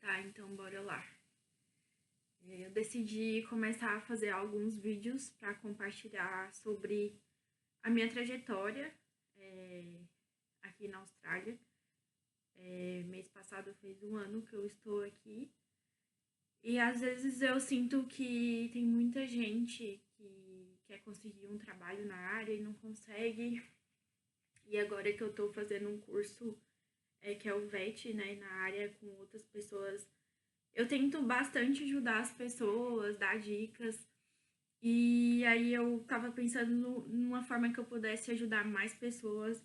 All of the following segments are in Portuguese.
Tá, então bora lá. Eu decidi começar a fazer alguns vídeos para compartilhar sobre a minha trajetória aqui na Austrália. Mês passado fez um ano que eu estou aqui e às vezes eu sinto que tem muita gente que quer conseguir um trabalho na área e não consegue. E agora que eu estou fazendo um curso que é o VET, né, na área com outras pessoas, eu tento bastante ajudar as pessoas, dar dicas. E aí eu tava pensando numa forma que eu pudesse ajudar mais pessoas,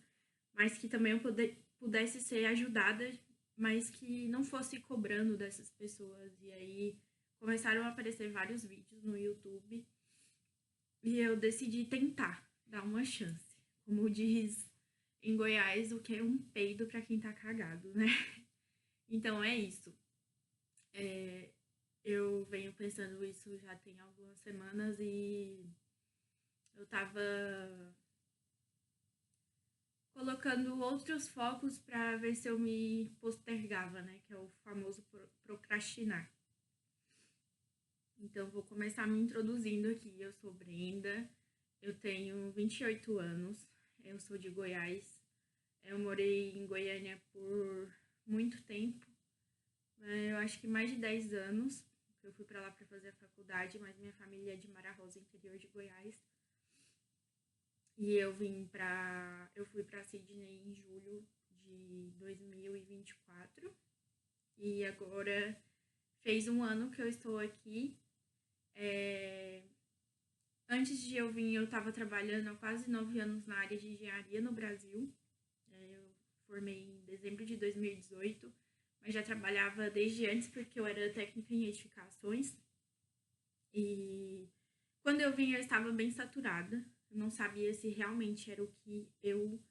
mas que também eu pudesse ser ajudada, mas que não fosse cobrando dessas pessoas. E aí começaram a aparecer vários vídeos no YouTube e eu decidi tentar dar uma chance. Como diz em Goiás, o que é um peido para quem tá cagado, né? Então é isso. Eu venho pensando isso já tem algumas semanas e eu tava colocando outros focos para ver se eu me postergava, né? Que é o famoso procrastinar. Então, vou começar me introduzindo aqui. Eu sou Brenda, eu tenho 28 anos, eu sou de Goiás. Eu morei em Goiânia por muito tempo, eu acho que mais de 10 anos. Eu fui para lá para fazer a faculdade, mas minha família é de Mara Rosa, interior de Goiás. E eu fui para Sydney em julho de 2024. E agora fez um ano que eu estou aqui. Antes de eu vir, eu estava trabalhando há quase 9 anos na área de engenharia no Brasil. Eu formei em dezembro de 2018, mas já trabalhava desde antes porque eu era técnica em edificações. E quando eu vim, eu estava bem saturada. Eu não sabia se realmente era o que eu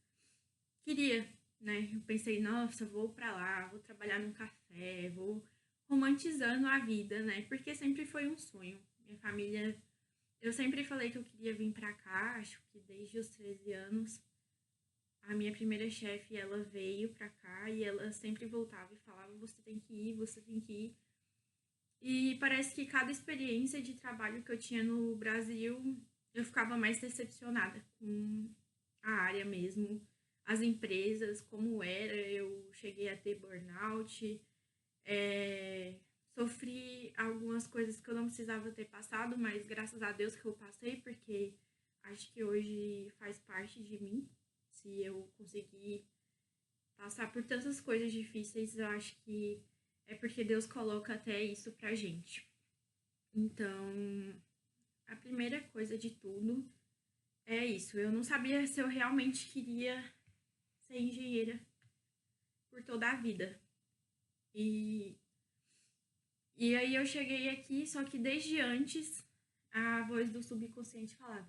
queria, né? Eu pensei, nossa, vou pra lá, vou trabalhar num café, vou romantizando a vida, né? Porque sempre foi um sonho. Minha família, eu sempre falei que eu queria vir pra cá, acho que desde os 13 anos. A minha primeira chefe, ela veio pra cá e ela sempre voltava e falava, você tem que ir, você tem que ir. E parece que cada experiência de trabalho que eu tinha no Brasil, eu ficava mais decepcionada com a área mesmo, as empresas, como era. Eu cheguei a ter burnout, sofri algumas coisas que eu não precisava ter passado, mas graças a Deus que eu passei, porque acho que hoje faz parte de mim. Se eu conseguir passar por tantas coisas difíceis, eu acho que é porque Deus coloca até isso pra gente. Então, a primeira coisa de tudo é isso. Eu não sabia se eu realmente queria ser engenheira por toda a vida. E aí eu cheguei aqui, só que desde antes a voz do subconsciente falava: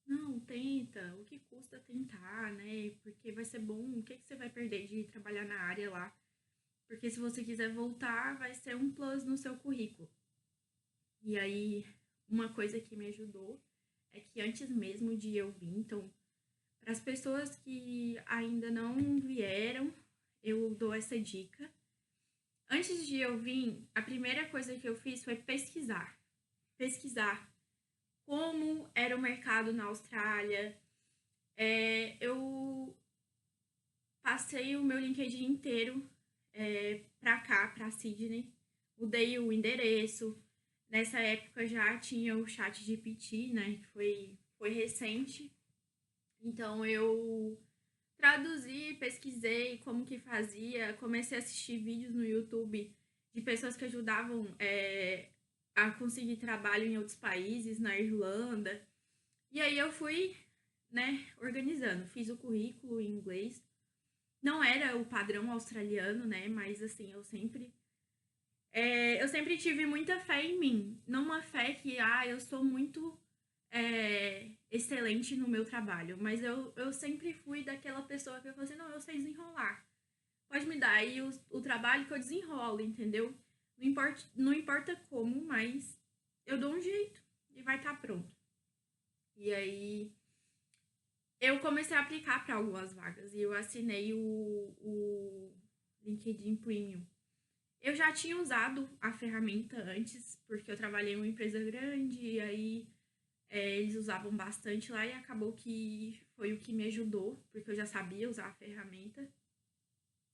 não, tenta, o que custa tentar, né? Porque vai ser bom, o que você vai perder de trabalhar na área lá? Porque se você quiser voltar, vai ser um plus no seu currículo. E aí, uma coisa que me ajudou é que antes mesmo de eu vir, então, para as pessoas que ainda não vieram, eu dou essa dica. Antes de eu vir, a primeira coisa que eu fiz foi pesquisar. Pesquisar como era o mercado na Austrália. Eu passei o meu LinkedIn inteiro para cá, para Sydney. Mudei o endereço. Nessa época já tinha o ChatGPT, né? Que foi recente. Então eu traduzi, pesquisei como que fazia, comecei a assistir vídeos no YouTube de pessoas que ajudavam a conseguir trabalho em outros países, na Irlanda. E aí eu fui, né, organizando. Fiz o currículo em inglês. Não era o padrão australiano, né? Mas assim, eu sempre tive muita fé em mim. Não uma fé que, eu sou muito excelente no meu trabalho. Mas eu sempre fui daquela pessoa que eu falei assim, não, eu sei desenrolar. Pode me dar aí o trabalho que eu desenrolo, entendeu? Não importa como, mas eu dou um jeito e vai estar pronto. E aí eu comecei a aplicar para algumas vagas e eu assinei o LinkedIn Premium. Eu já tinha usado a ferramenta antes, porque eu trabalhei em uma empresa grande, e aí eles usavam bastante lá e acabou que foi o que me ajudou, porque eu já sabia usar a ferramenta.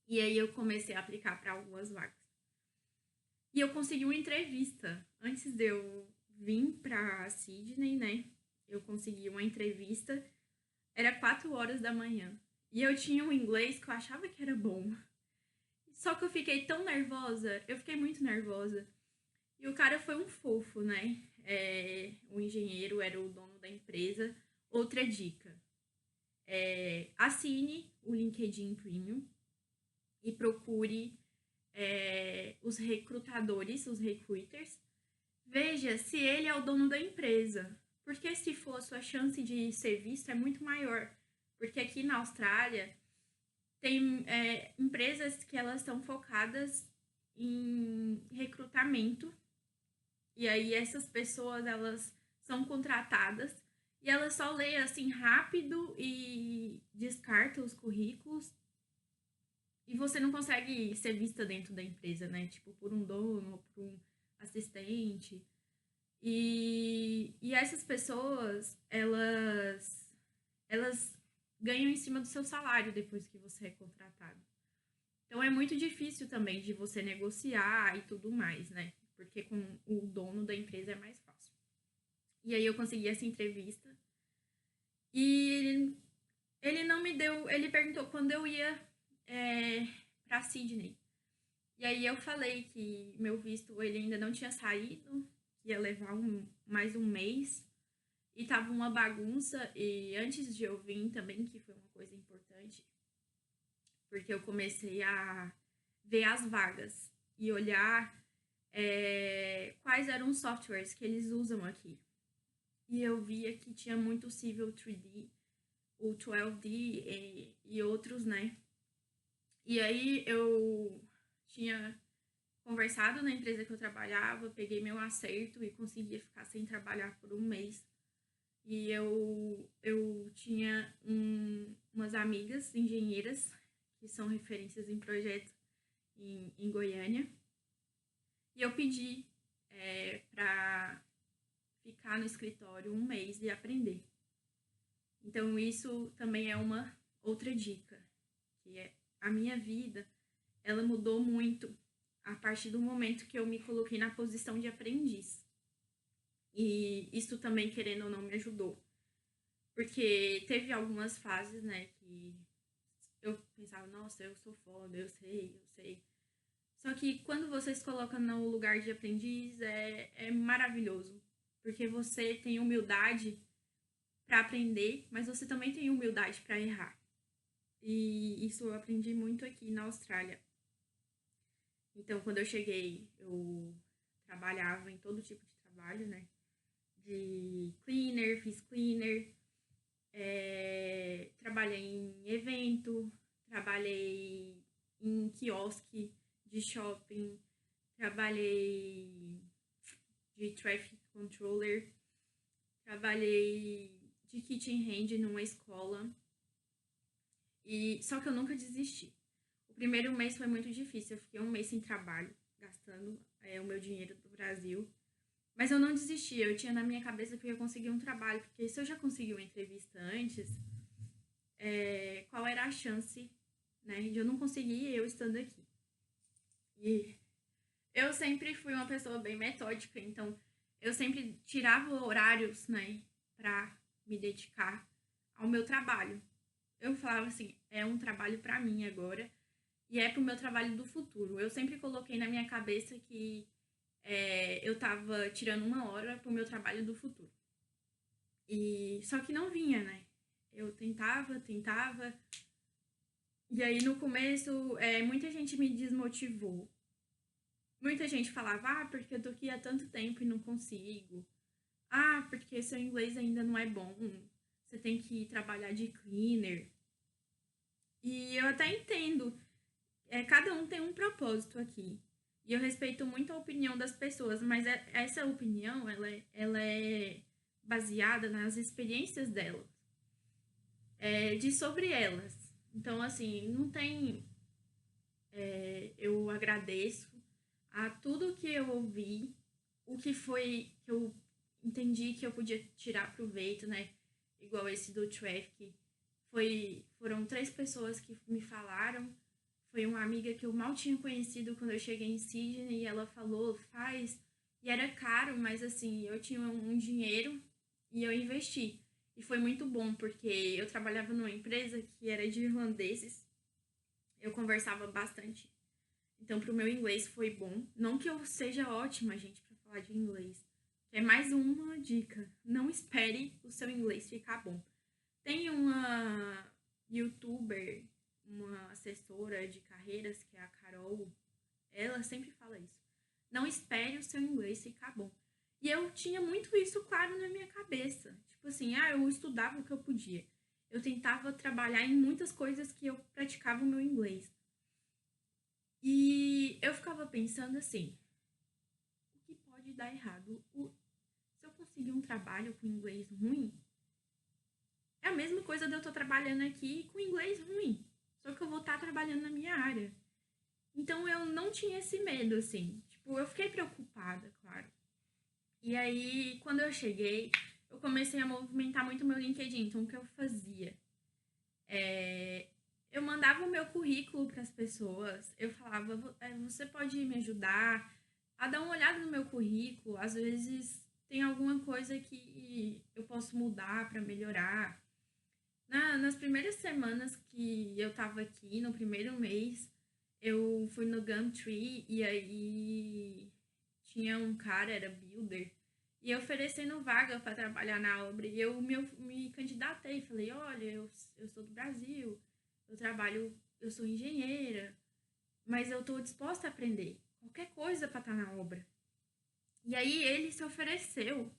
E aí eu comecei a aplicar para algumas vagas. E eu consegui uma entrevista. Antes de eu vir para Sydney, né? Eu consegui uma entrevista. Era 4 horas da manhã. E eu tinha um inglês que eu achava que era bom. Só que eu fiquei tão nervosa. Eu fiquei muito nervosa. E o cara foi um fofo, né? O engenheiro era o dono da empresa. Outra dica. Assine o LinkedIn Premium e procure os recrutadores, os recruiters. Veja se ele é o dono da empresa. Porque se for, a sua chance de ser visto é muito maior. Porque aqui na Austrália tem empresas que elas estão focadas em recrutamento. E aí essas pessoas, elas são contratadas e elas só leem assim rápido e descartam os currículos. E você não consegue ser vista dentro da empresa, né? Tipo, por um dono, por um assistente. E essas pessoas, elas ganham em cima do seu salário depois que você é contratado. Então é muito difícil também de você negociar e tudo mais, né? Porque com o dono da empresa é mais fácil. E aí eu consegui essa entrevista. E ele não me deu. Ele perguntou quando eu ia para Sydney. E aí eu falei que meu visto ele ainda não tinha saído, que ia levar mais um mês. E tava uma bagunça. E antes de eu vir também, que foi uma coisa importante, porque eu comecei a ver as vagas e olhar quais eram os softwares que eles usam aqui. E eu via que tinha muito Civil 3D, o 12D e outros, né? E aí eu tinha conversado na empresa que eu trabalhava, peguei meu acerto e conseguia ficar sem trabalhar por um mês. E eu tinha umas amigas engenheiras que são referências em projeto em Goiânia. E eu pedi para ficar no escritório um mês e aprender. Então, isso também é uma outra dica, que é a minha vida, ela mudou muito a partir do momento que eu me coloquei na posição de aprendiz. E isso também, querendo ou não, me ajudou. Porque teve algumas fases, né, que eu pensava, nossa, eu sou foda, eu sei. Só que quando você se coloca no lugar de aprendiz, é maravilhoso. Porque você tem humildade para aprender, mas você também tem humildade para errar. E isso eu aprendi muito aqui na Austrália. Então, quando eu cheguei, eu trabalhava em todo tipo de trabalho, né? De cleaner, fiz cleaner, trabalhei em evento, trabalhei em quiosque de shopping, trabalhei de traffic controller, trabalhei de kitchen hand numa escola. Só que eu nunca desisti. O primeiro mês foi muito difícil, eu fiquei um mês sem trabalho, gastando o meu dinheiro do Brasil. Mas eu não desisti, eu tinha na minha cabeça que eu ia conseguir um trabalho, porque se eu já consegui uma entrevista antes, qual era a chance, né, de eu não conseguir eu estando aqui. E eu sempre fui uma pessoa bem metódica, então eu sempre tirava horários, né, pra me dedicar ao meu trabalho. Eu falava assim, é um trabalho para mim agora e é pro meu trabalho do futuro. Eu sempre coloquei na minha cabeça que eu tava tirando uma hora pro meu trabalho do futuro. E só que não vinha, né? Eu tentava. E aí no começo, muita gente me desmotivou. Muita gente falava, porque eu tô aqui há tanto tempo e não consigo. Porque seu inglês ainda não é bom. Você tem que trabalhar de cleaner. E eu até entendo. Cada um tem um propósito aqui. E eu respeito muito a opinião das pessoas, mas essa opinião, ela é baseada nas experiências delas. De sobre elas. Então, assim, não tem... eu agradeço a tudo que eu ouvi, o que foi que eu entendi que eu podia tirar proveito, né? Igual esse do traffic. Foram 3 pessoas que me falaram. Foi uma amiga que eu mal tinha conhecido quando eu cheguei em Sydney e ela falou, faz. E era caro, mas assim, eu tinha um dinheiro e eu investi. E foi muito bom, porque eu trabalhava numa empresa que era de irlandeses. Eu conversava bastante. Então, pro meu inglês foi bom. Não que eu seja ótima, gente, para falar de inglês. É mais uma dica. Não espere o seu inglês ficar bom. Tem uma youtuber, uma assessora de carreiras, que é a Carol. Ela sempre fala isso. Não espere o seu inglês ficar bom. E eu tinha muito isso claro na minha cabeça. Tipo assim, eu estudava o que eu podia. Eu tentava trabalhar em muitas coisas que eu praticava o meu inglês. E eu ficava pensando assim, o que pode dar errado? Se eu conseguir um trabalho com inglês ruim, é a mesma coisa de eu estar trabalhando aqui com inglês ruim. Só que eu vou estar trabalhando na minha área. Então eu não tinha esse medo, assim. Tipo, eu fiquei preocupada, claro. E aí, quando eu cheguei, eu comecei a movimentar muito meu LinkedIn. Então, o que eu fazia? Eu mandava o meu currículo para as pessoas. Eu falava, você pode me ajudar a dar uma olhada no meu currículo? Às vezes tem alguma coisa que eu posso mudar para melhorar. Nas primeiras semanas que eu tava aqui, no primeiro mês, eu fui no Gumtree e aí tinha um cara, era builder, e oferecendo vaga para trabalhar na obra. E eu me candidatei, falei, olha, eu sou do Brasil, eu sou engenheira, mas eu tô disposta a aprender qualquer coisa para estar na obra. E aí ele se ofereceu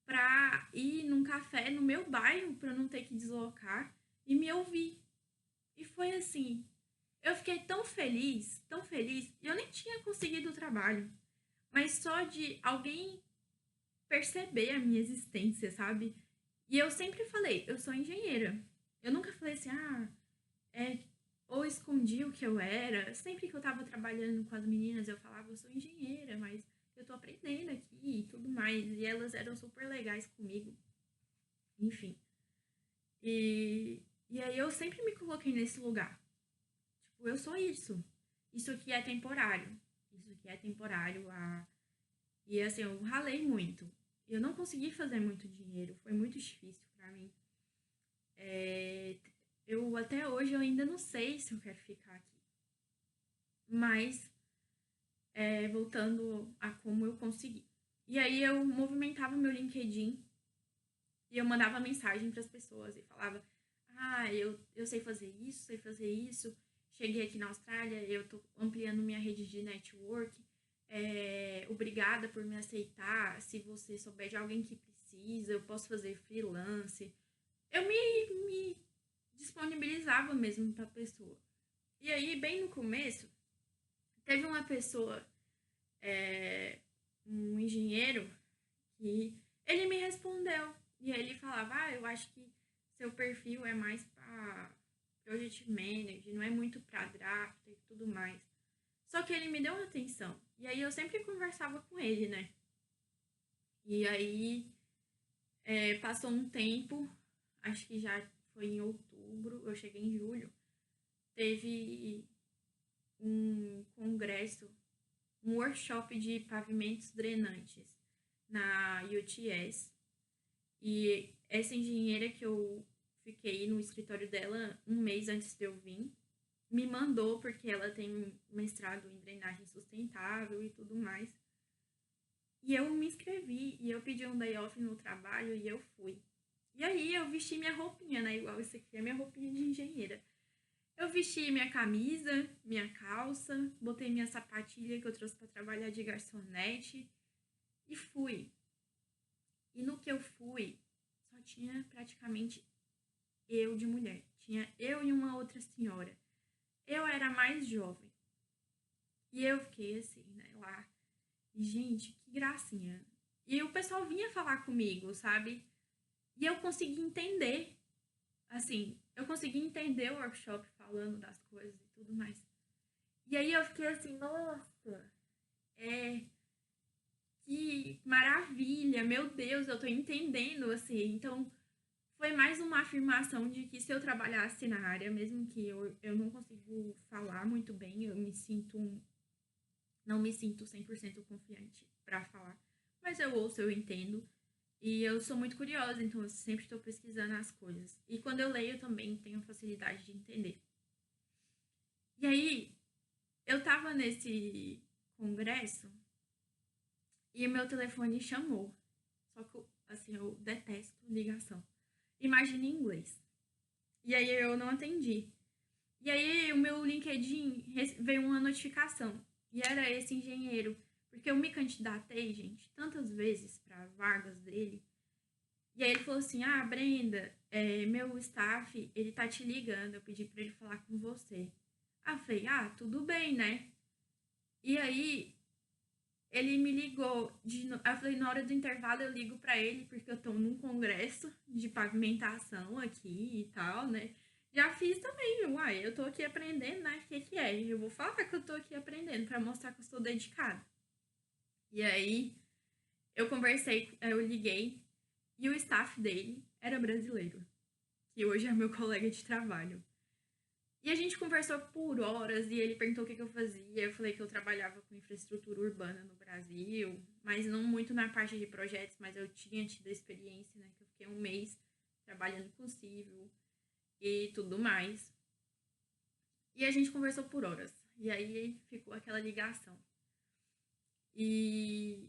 para ir num café no meu bairro para não ter que deslocar e me ouvir. E foi assim, eu fiquei tão feliz, e eu nem tinha conseguido o trabalho, mas só de alguém perceber a minha existência, sabe? E eu sempre falei, eu sou engenheira. Eu nunca falei assim, ou escondi o que eu era. Sempre que eu tava trabalhando com as meninas, eu falava, eu sou engenheira, mas eu tô aprendendo aqui e tudo mais. E elas eram super legais comigo. Enfim. E aí eu sempre me coloquei nesse lugar. Tipo, eu sou isso. Isso aqui é temporário. Isso aqui é temporário. E assim, eu ralei muito. Eu não consegui fazer muito dinheiro. Foi muito difícil pra mim. Eu até hoje eu ainda não sei se eu quero ficar aqui. Mas voltando a como eu consegui. E aí eu movimentava meu LinkedIn e eu mandava mensagem para as pessoas e falava: eu sei fazer isso, sei fazer isso. Cheguei aqui na Austrália, eu tô ampliando minha rede de network. Obrigada por me aceitar. Se você souber de alguém que precisa, eu posso fazer freelance. Eu me disponibilizava mesmo para a pessoa. E aí, bem no começo, teve uma pessoa, um engenheiro, que ele me respondeu. E aí ele falava, eu acho que seu perfil é mais para project manager, não é muito para draft e tudo mais. Só que ele me deu uma atenção. E aí eu sempre conversava com ele, né? E aí passou um tempo, acho que já foi em outubro, eu cheguei em julho. Teve um congresso, um workshop de pavimentos drenantes na UTS. E essa engenheira que eu fiquei no escritório dela um mês antes de eu vir, me mandou porque ela tem mestrado em drenagem sustentável e tudo mais. E eu me inscrevi e eu pedi um day off no trabalho e eu fui. E aí eu vesti minha roupinha, né? Igual isso aqui é minha roupinha de engenheira. Eu vesti minha camisa, minha calça, botei minha sapatilha que eu trouxe para trabalhar de garçonete e fui. E no que eu fui, só tinha praticamente eu de mulher. Tinha eu e uma outra senhora. Eu era mais jovem. E eu fiquei assim, né, lá. E, gente, que gracinha. E o pessoal vinha falar comigo, sabe? E eu consegui entender. Assim, eu consegui entender o workshop falando das coisas e tudo mais. E aí eu fiquei assim, nossa, É, que maravilha, meu Deus, eu tô entendendo, assim. Então, foi mais uma afirmação de que se eu trabalhasse na área, mesmo que eu não consigo falar muito bem, não me sinto 100% confiante para falar, mas eu ouço, eu entendo. E eu sou muito curiosa, então eu sempre estou pesquisando as coisas. E quando eu leio também tenho facilidade de entender. E aí, eu tava nesse congresso e o meu telefone chamou. Só que, assim, eu detesto ligação. Imagina em inglês. E aí eu não atendi. E aí o meu LinkedIn veio uma notificação. E era esse engenheiro. Porque eu me candidatei, gente, tantas vezes para vagas dele. E aí ele falou assim, ah, Brenda, meu staff, ele tá te ligando. Eu pedi para ele falar com você. Ah, eu falei, ah, tudo bem, né? E aí ele me ligou. Eu falei, na hora do intervalo eu ligo para ele, porque eu tô num congresso de pavimentação aqui e tal, né? Já fiz também, uai, eu tô aqui aprendendo, né? O que que é? Eu vou falar que eu tô aqui aprendendo para mostrar que eu estou dedicada. E aí eu conversei, eu liguei e o staff dele era brasileiro, que hoje é meu colega de trabalho. E a gente conversou por horas e ele perguntou o que eu fazia. Eu falei que eu trabalhava com infraestrutura urbana no Brasil, mas não muito na parte de projetos, mas eu tinha tido a experiência, né? Que eu fiquei um mês trabalhando com civil e tudo mais. E a gente conversou por horas. E aí ficou aquela ligação. E,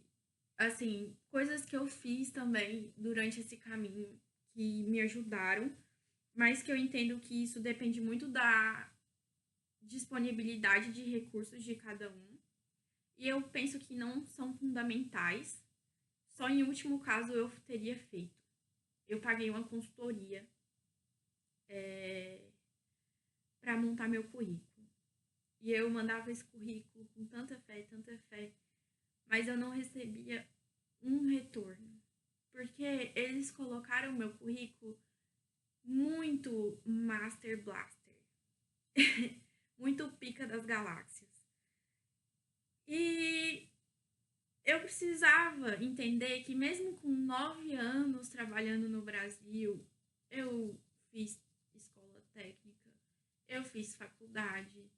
assim, coisas que eu fiz também durante esse caminho que me ajudaram, mas que eu entendo que isso depende muito da disponibilidade de recursos de cada um. E eu penso que não são fundamentais. Só em último caso eu teria feito. Eu paguei uma consultoria para montar meu currículo. E eu mandava esse currículo com tanta fé, mas eu não recebia um retorno. Porque eles colocaram meu currículo muito Master Blaster. Muito pica das galáxias. E eu precisava entender que mesmo com 9 anos trabalhando no Brasil, eu fiz escola técnica, eu fiz faculdade,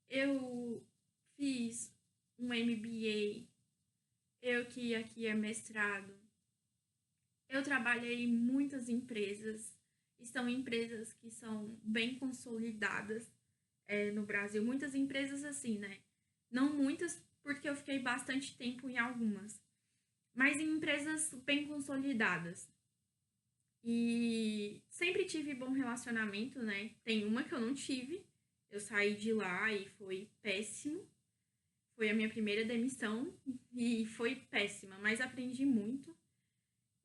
eu fiz um MBA, eu que aqui é mestrado. Eu trabalhei em muitas empresas, e são empresas que são bem consolidadas no Brasil. Muitas empresas assim, né? Não muitas, porque eu fiquei bastante tempo em algumas, mas em empresas bem consolidadas. E sempre tive bom relacionamento, né? Tem uma que eu não tive, eu saí de lá e foi péssimo. Foi a minha primeira demissão e foi péssima, mas aprendi muito.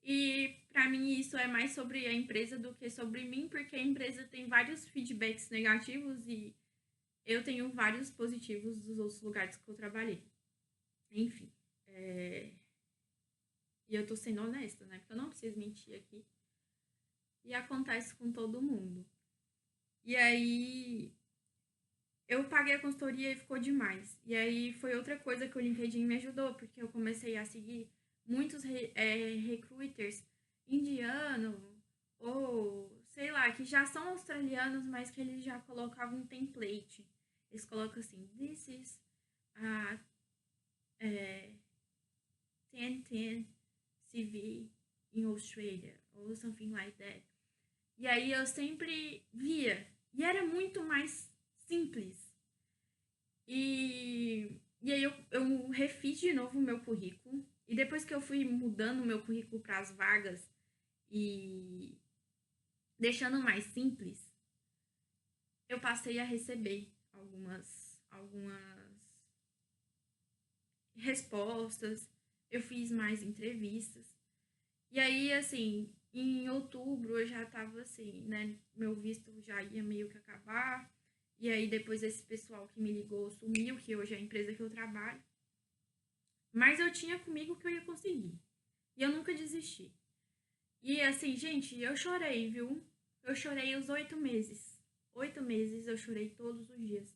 E para mim isso é mais sobre a empresa do que sobre mim, porque a empresa tem vários feedbacks negativos e eu tenho vários positivos dos outros lugares que eu trabalhei. Enfim. E eu tô sendo honesta, né? Porque eu não preciso mentir aqui. E acontece com todo mundo. E aí eu paguei a consultoria e ficou demais. E aí foi outra coisa que o LinkedIn me ajudou, porque eu comecei a seguir muitos recruiters indianos ou sei lá, que já são australianos, mas que eles já colocavam um template. Eles colocam assim, this is a 1010 CV in Australia, ou something like that. E aí eu sempre via, e era muito mais simples. E aí eu refiz de novo o meu currículo, e depois que eu fui mudando o meu currículo para as vagas e deixando mais simples, eu passei a receber algumas respostas, eu fiz mais entrevistas. E aí, assim, em outubro eu já tava assim, né? Meu visto já ia meio que acabar. E aí depois esse pessoal que me ligou sumiu, que hoje é a empresa que eu trabalho. Mas eu tinha comigo que eu ia conseguir. E eu nunca desisti. E assim, gente, eu chorei, viu? Eu chorei os 8 meses. 8 meses eu chorei todos os dias,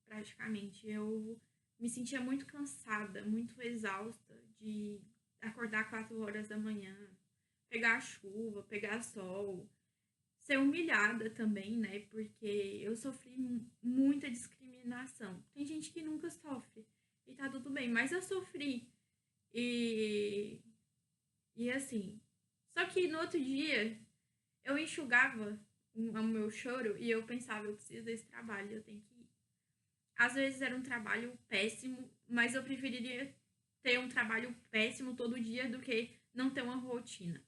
praticamente. Eu me sentia muito cansada, muito exausta de acordar 4 horas da manhã, pegar chuva, pegar sol, ser humilhada também, né? Porque eu sofri muita discriminação. Tem gente que nunca sofre e tá tudo bem, mas eu sofri. E, e assim, só que no outro dia eu enxugava o meu choro e eu pensava, eu preciso desse trabalho, eu tenho que ir. Às vezes era um trabalho péssimo, mas eu preferiria ter um trabalho péssimo todo dia do que não ter uma rotina.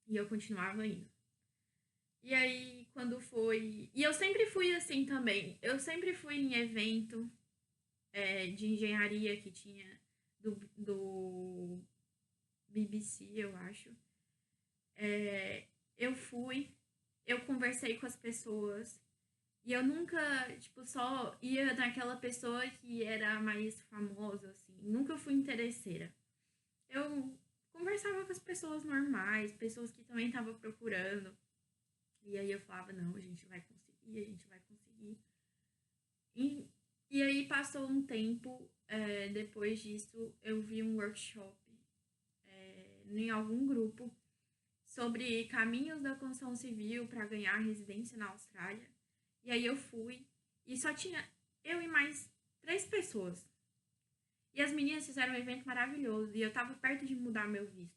E eu continuava indo. E aí, quando foi. E eu sempre fui assim também. Eu sempre fui em evento de engenharia que tinha do BBC, eu acho. Eu fui, eu conversei com as pessoas. E eu nunca, tipo, só ia naquela pessoa que era mais famosa, assim. Nunca fui interesseira. Eu conversava com as pessoas normais, pessoas que também estavam procurando. E aí eu falava, não, a gente vai conseguir, a gente vai conseguir. E, e aí passou um tempo, depois disso, eu vi um workshop em algum grupo sobre caminhos da construção civil para ganhar residência na Austrália. E aí eu fui e só tinha eu e mais 3 pessoas. E as meninas fizeram um evento maravilhoso e eu tava perto de mudar meu visto.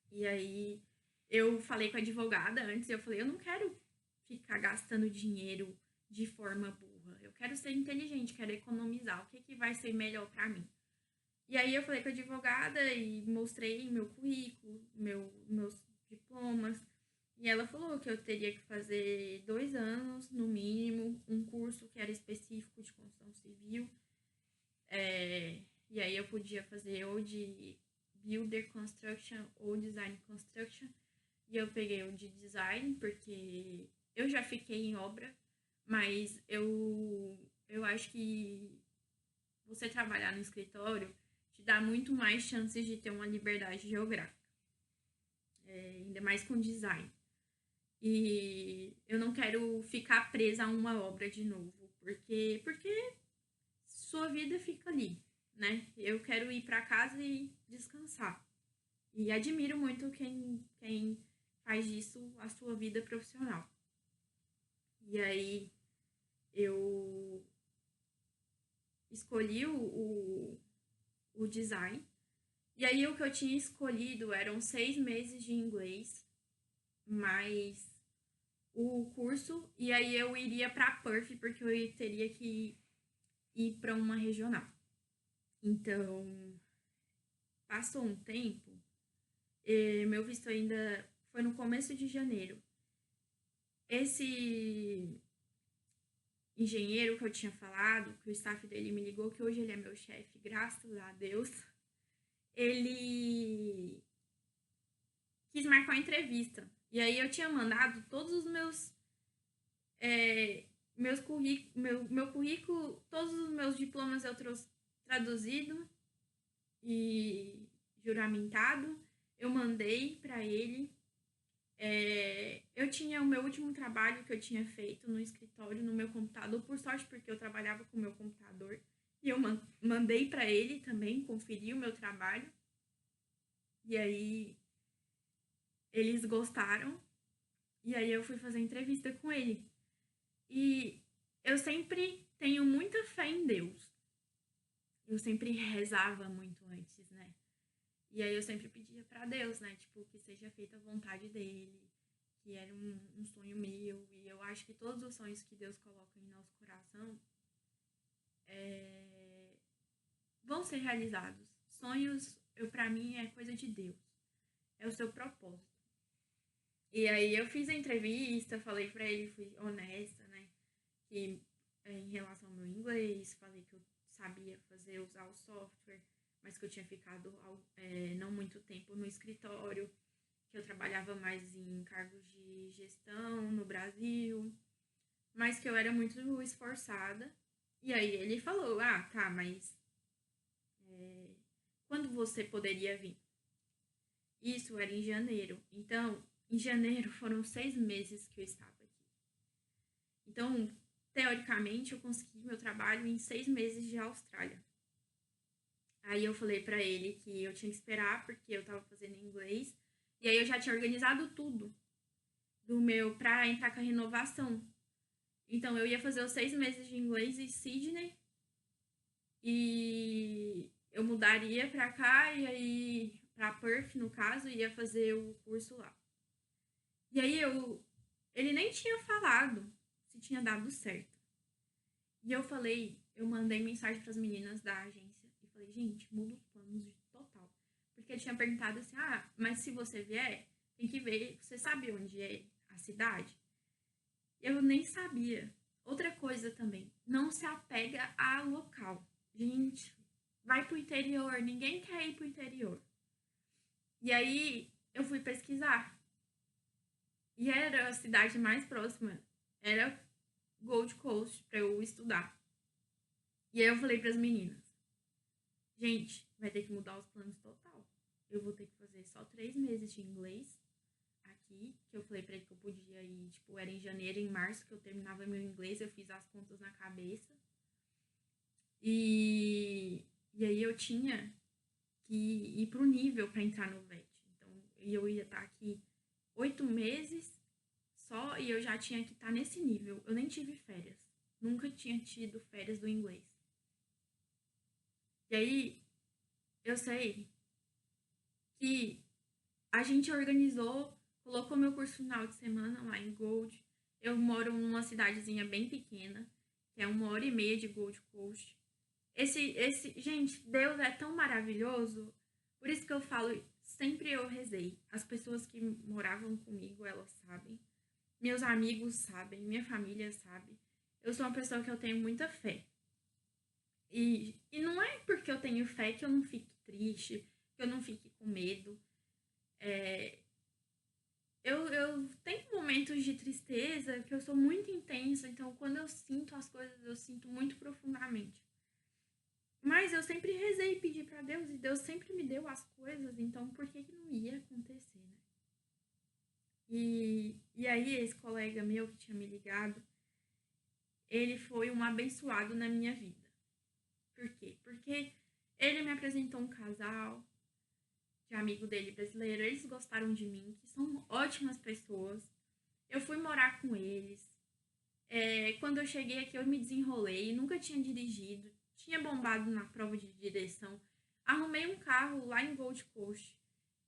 E aí eu falei com a advogada antes, eu falei, eu não quero ficar gastando dinheiro de forma burra. Eu quero ser inteligente, quero economizar. O que que vai ser melhor para mim? E aí eu falei com a advogada e mostrei meu currículo, meus diplomas. E ela falou que eu teria que fazer 2 anos, no mínimo, um curso que era específico de construção civil. E aí eu podia fazer ou de Builder Construction ou Design Construction. E eu peguei o de Design, porque eu já fiquei em obra, mas eu acho que você trabalhar no escritório te dá muito mais chances de ter uma liberdade geográfica. Ainda mais com design. E eu não quero ficar presa a uma obra de novo, porque sua vida fica ali, né? Eu quero ir para casa e descansar. E admiro muito quem faz disso a sua vida profissional. E aí eu escolhi o design. E aí o que eu tinha escolhido eram 6 meses de inglês, mais o curso, e aí eu iria para Perth, porque eu teria que ir para uma regional. Então, passou um tempo, meu visto ainda foi no começo de janeiro. Esse engenheiro que eu tinha falado, que o staff dele me ligou, que hoje ele é meu chefe, graças a Deus, ele quis marcar uma entrevista. E aí eu tinha mandado todos os meu currículo, todos os meus diplomas eu trouxe traduzido e juramentado. Eu mandei para ele. Eu tinha o meu último trabalho que eu tinha feito no escritório, no meu computador, por sorte, porque eu trabalhava com o meu computador. E eu mandei para ele também, conferir o meu trabalho. E aí eles gostaram. E aí eu fui fazer entrevista com ele. E eu sempre tenho muita fé em Deus. Eu sempre rezava muito antes, né? E aí eu sempre pedia pra Deus, né? Tipo, que seja feita a vontade dele, que era um sonho meu. E eu acho que todos os sonhos que Deus coloca em nosso coração vão ser realizados. Sonhos, pra mim, é coisa de Deus. É o seu propósito. E aí eu fiz a entrevista, falei pra ele, fui honesta, né? Que em relação ao meu inglês, falei que eu sabia usar o software, mas que eu tinha ficado não muito tempo no escritório, que eu trabalhava mais em cargos de gestão no Brasil, mas que eu era muito esforçada. E aí ele falou, tá, mas quando você poderia vir? Isso era em janeiro. Então, em janeiro foram 6 meses que eu estava aqui. Então, teoricamente, eu consegui meu trabalho em 6 meses de Austrália. Aí eu falei pra ele que eu tinha que esperar, porque eu tava fazendo inglês. E aí eu já tinha organizado tudo do meu pra entrar com a renovação. Então eu ia fazer os 6 meses de inglês em Sydney. E eu mudaria pra cá e aí pra Perth, no caso, ia fazer o curso lá. E aí ele nem tinha falado se tinha dado certo. E eu mandei mensagem para as meninas da agência e falei, gente, muda os planos de total. Porque ele tinha perguntado assim, mas se você vier, tem que ver, você sabe onde é a cidade? Eu nem sabia. Outra coisa também, não se apega a local. Gente, vai pro interior, ninguém quer ir pro interior. E aí eu fui pesquisar. E era a cidade mais próxima, era Gold Coast para eu estudar. E aí eu falei para as meninas, gente, vai ter que mudar os planos total. Eu vou ter que fazer só 3 meses de inglês aqui, que eu falei para ele que eu podia ir, tipo, era em janeiro, em março que eu terminava meu inglês, eu fiz as contas na cabeça. E aí eu tinha que ir pro nível para entrar no VET. Então, eu ia estar aqui 8 meses só e eu já tinha que estar nesse nível. Eu nem tive férias. Nunca tinha tido férias do inglês. E aí, eu sei que a gente organizou, colocou meu curso final de semana lá em Gold. Eu moro numa cidadezinha bem pequena, que é 1h30 de Gold Coast. Gente, Deus é tão maravilhoso. Por isso que eu falo, sempre eu rezei. As pessoas que moravam comigo, elas sabem. Meus amigos sabem, minha família sabe. Eu sou uma pessoa que eu tenho muita fé. E não é porque eu tenho fé que eu não fique triste, que eu não fique com medo. Eu tenho momentos de tristeza que eu sou muito intensa, então quando eu sinto as coisas, eu sinto muito profundamente. Mas eu sempre rezei e pedi para Deus e Deus sempre me deu as coisas, então por que não ia acontecer, né? E aí esse colega meu que tinha me ligado, ele foi um abençoado na minha vida. Por quê? Porque ele me apresentou um casal de amigo dele brasileiro, eles gostaram de mim, que são ótimas pessoas. Eu fui morar com eles. Quando eu cheguei aqui, eu me desenrolei, nunca tinha dirigido, tinha bombado na prova de direção. Arrumei um carro lá em Gold Coast.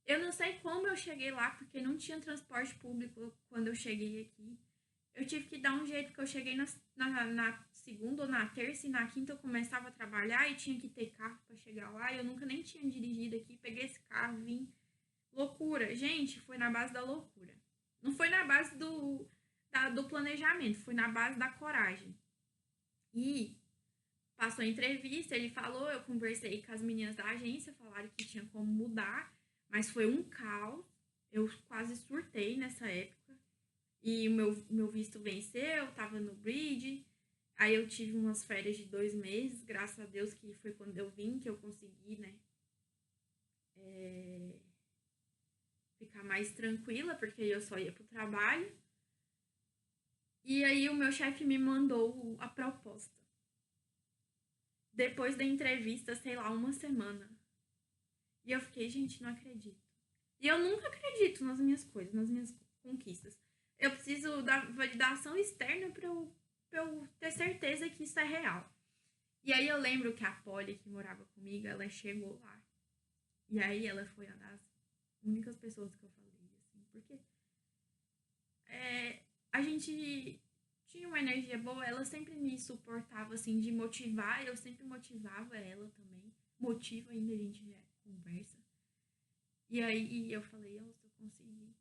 Eu não sei como eu cheguei lá, porque não tinha transporte público quando eu cheguei aqui. Eu tive que dar um jeito, porque eu cheguei na segunda ou na terça e na quinta eu começava a trabalhar e tinha que ter carro para chegar lá. Eu nunca nem tinha dirigido aqui, peguei esse carro, vim. Loucura. Gente, foi na base da loucura. Não foi na base do planejamento, foi na base da coragem. E passou a entrevista, ele falou, eu conversei com as meninas da agência, falaram que tinha como mudar, mas foi um caos. Eu quase surtei nessa época. E o meu visto venceu, tava no bridge. Aí eu tive umas férias de 2 meses, graças a Deus que foi quando eu vim que eu consegui, né? Ficar mais tranquila, porque eu só ia pro trabalho. E aí o meu chefe me mandou a proposta. Depois da entrevista, sei lá, 1 semana. E eu fiquei, gente, não acredito. E eu nunca acredito nas minhas coisas, nas minhas conquistas. Eu preciso da validação externa para eu ter certeza que isso é real. E aí eu lembro que a Polly, que morava comigo, ela chegou lá. E aí ela foi uma das únicas pessoas que eu falei, assim, porque a gente tinha uma energia boa, ela sempre me suportava, assim, de motivar, eu sempre motivava ela também. Motiva ainda, a gente já conversa. E aí eu falei, se eu conseguir.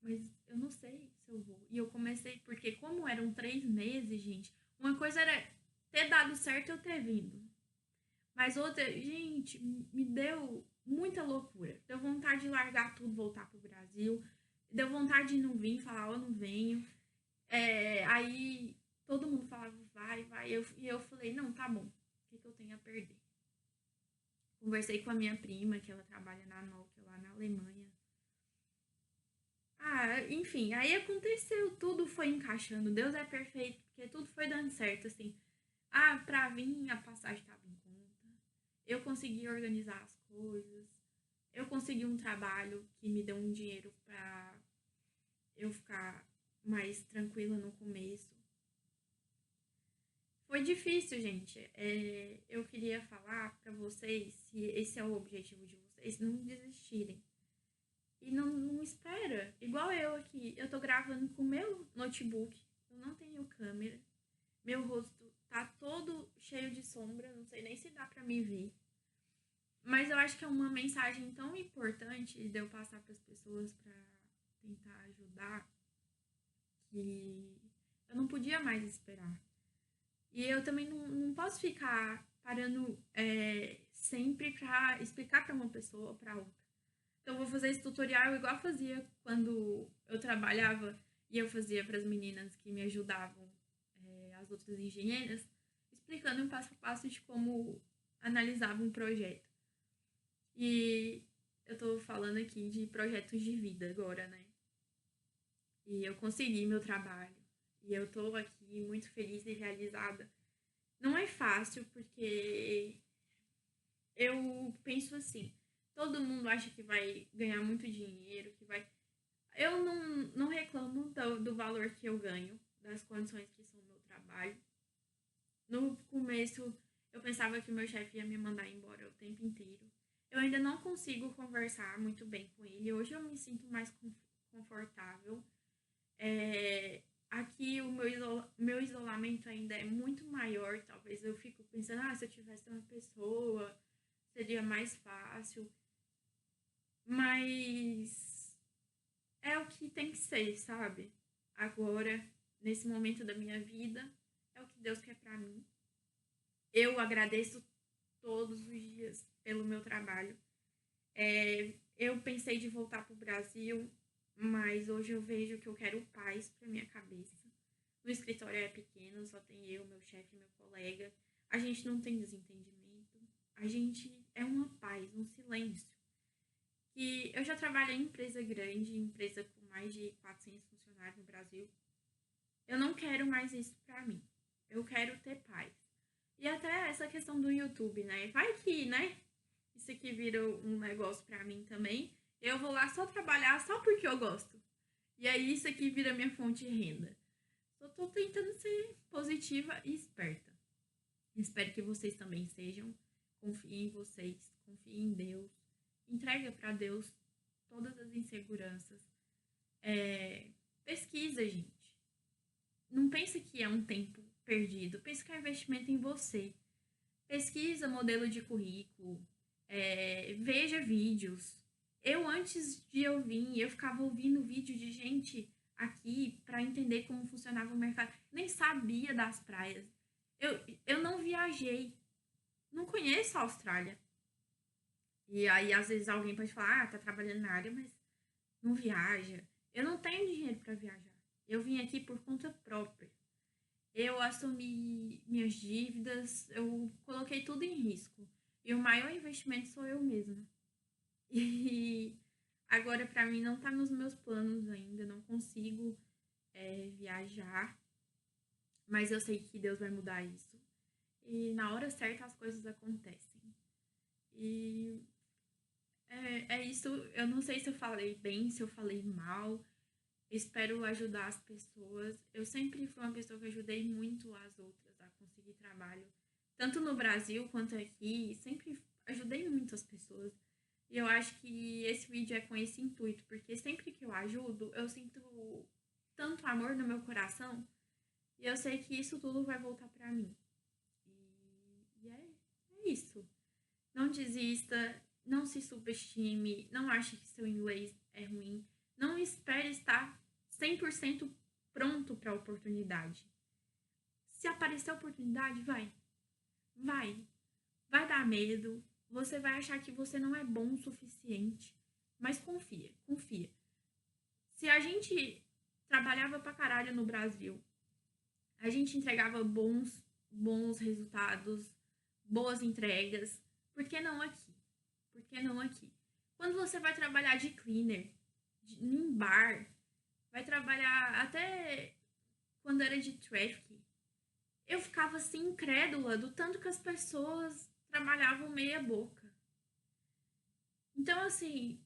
Mas eu não sei se eu vou. E eu comecei, porque como eram 3 meses, gente, uma coisa era ter dado certo e eu ter vindo. Mas outra, gente, me deu muita loucura. Deu vontade de largar tudo, voltar pro Brasil. Deu vontade de não vir, falar, eu não venho. Aí todo mundo falava, vai. E eu falei, não, tá bom. O que eu tenho a perder? Conversei com a minha prima, que ela trabalha na Nokia lá na Alemanha. Enfim, aí aconteceu, tudo foi encaixando. Deus é perfeito, porque tudo foi dando certo, assim. Pra vir, a passagem estava em conta. Eu consegui organizar as coisas. Eu consegui um trabalho que me deu um dinheiro pra eu ficar mais tranquila no começo. Foi difícil, gente. Eu queria falar pra vocês, se esse é o objetivo de vocês, não desistirem. E não espera. Igual eu aqui, eu tô gravando com o meu notebook. Eu não tenho câmera. Meu rosto tá todo cheio de sombra. Não sei nem se dá pra me ver. Mas eu acho que é uma mensagem tão importante de eu passar pras pessoas pra tentar ajudar que eu não podia mais esperar. E eu também não posso ficar parando sempre pra explicar pra uma pessoa ou pra outra. Então, eu vou fazer esse tutorial igual eu fazia quando eu trabalhava e eu fazia para as meninas que me ajudavam, as outras engenheiras, explicando um passo a passo de como analisava um projeto. E eu tô falando aqui de projetos de vida agora, né? E eu consegui meu trabalho. E eu tô aqui muito feliz e realizada. Não é fácil, porque eu penso assim, todo mundo acha que vai ganhar muito dinheiro, que vai. Eu não reclamo do valor que eu ganho, das condições que são o meu trabalho. No começo, eu pensava que o meu chefe ia me mandar embora o tempo inteiro. Eu ainda não consigo conversar muito bem com ele. Hoje eu me sinto mais confortável. Aqui o meu isolamento ainda é muito maior. Talvez eu fico pensando, se eu tivesse uma pessoa, seria mais fácil. Mas é o que tem que ser, sabe? Agora, nesse momento da minha vida, é o que Deus quer pra mim. Eu agradeço todos os dias pelo meu trabalho. Eu pensei de voltar pro Brasil, mas hoje eu vejo que eu quero paz pra minha cabeça. O escritório é pequeno, só tem eu, meu chefe e meu colega. A gente não tem desentendimento. A gente é uma paz, um silêncio. Que eu já trabalhei em empresa grande, empresa com mais de 400 funcionários no Brasil. Eu não quero mais isso pra mim. Eu quero ter paz. E até essa questão do YouTube, né? Vai que, né? Isso aqui vira um negócio pra mim também. Eu vou lá só trabalhar só porque eu gosto. E aí isso aqui vira minha fonte de renda. Só tô tentando ser positiva e esperta. Espero que vocês também sejam. Confiem em vocês. Confiem em Deus. Entrega pra Deus todas as inseguranças. Pesquisa, gente. Não pense que é um tempo perdido. Pense que é um investimento em você. Pesquisa modelo de currículo. Veja vídeos. Antes de eu vir, eu ficava ouvindo vídeo de gente aqui para entender como funcionava o mercado. Nem sabia das praias. Eu não viajei. Não conheço a Austrália. E aí, às vezes, alguém pode falar, tá trabalhando na área, mas não viaja. Eu não tenho dinheiro para viajar. Eu vim aqui por conta própria. Eu assumi minhas dívidas, eu coloquei tudo em risco. E o maior investimento sou eu mesma. E agora, para mim, não tá nos meus planos ainda. Não consigo viajar. Mas eu sei que Deus vai mudar isso. E na hora certa as coisas acontecem. E é isso. Eu não sei se eu falei bem, se eu falei mal. Espero ajudar as pessoas. Eu sempre fui uma pessoa que ajudei muito as outras a conseguir trabalho, tanto no Brasil quanto aqui. Sempre ajudei muito as pessoas. E eu acho que esse vídeo é com esse intuito, porque sempre que eu ajudo, eu sinto tanto amor no meu coração e eu sei que isso tudo vai voltar pra mim. E é isso. Não desista, não se subestime, não ache que seu inglês é ruim. Não espere estar 100% pronto para a oportunidade. Se aparecer a oportunidade, vai. Vai. Vai dar medo. Você vai achar que você não é bom o suficiente. Mas confia, confia. Se a gente trabalhava pra caralho no Brasil, a gente entregava bons resultados, boas entregas, por que não aqui? Por que não aqui? Quando você vai trabalhar de cleaner, em bar, vai trabalhar até quando era de traffic, eu ficava assim incrédula do tanto que as pessoas trabalhavam meia boca. Então, assim,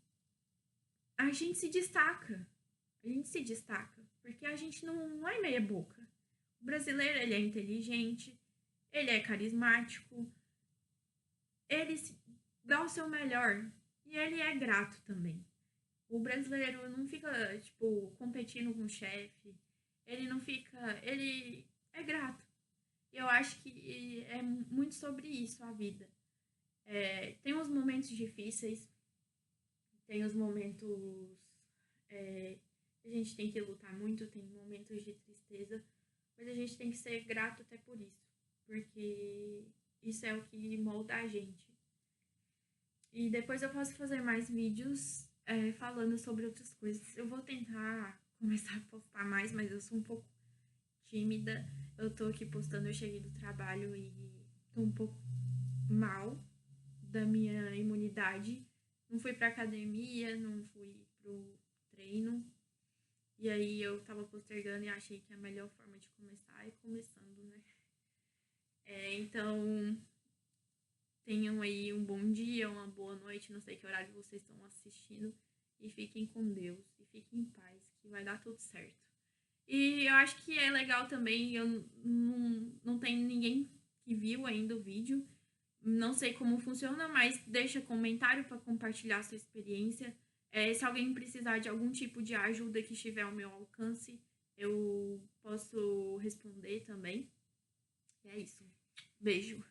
a gente se destaca. A gente se destaca. Porque a gente não é meia boca. O brasileiro, ele é inteligente, ele é carismático, ele dá o seu melhor. E ele é grato também. O brasileiro não fica, tipo, competindo com o chefe. Ele não fica. Ele é grato. Eu acho que é muito sobre isso a vida. Tem os momentos difíceis, tem os momentos. é, a gente tem que lutar muito, tem momentos de tristeza, mas a gente tem que ser grato até por isso, porque isso é o que molda a gente. E depois eu posso fazer mais vídeos falando sobre outras coisas. Eu vou tentar começar a postar mais, mas eu sou um pouco tímida. Eu tô aqui postando, eu cheguei do trabalho e tô um pouco mal da minha imunidade. Não fui pra academia, não fui pro treino. E aí eu tava postergando e achei que a melhor forma de começar é começando, né? Então, tenham aí um bom dia, uma boa noite, não sei que horário vocês estão assistindo. E fiquem com Deus, e fiquem em paz, que vai dar tudo certo. E eu acho que é legal também, eu não tenho ninguém que viu ainda o vídeo. Não sei como funciona, mas deixa comentário para compartilhar a sua experiência. Se alguém precisar de algum tipo de ajuda que estiver ao meu alcance, eu posso responder também. E é isso. Beijo.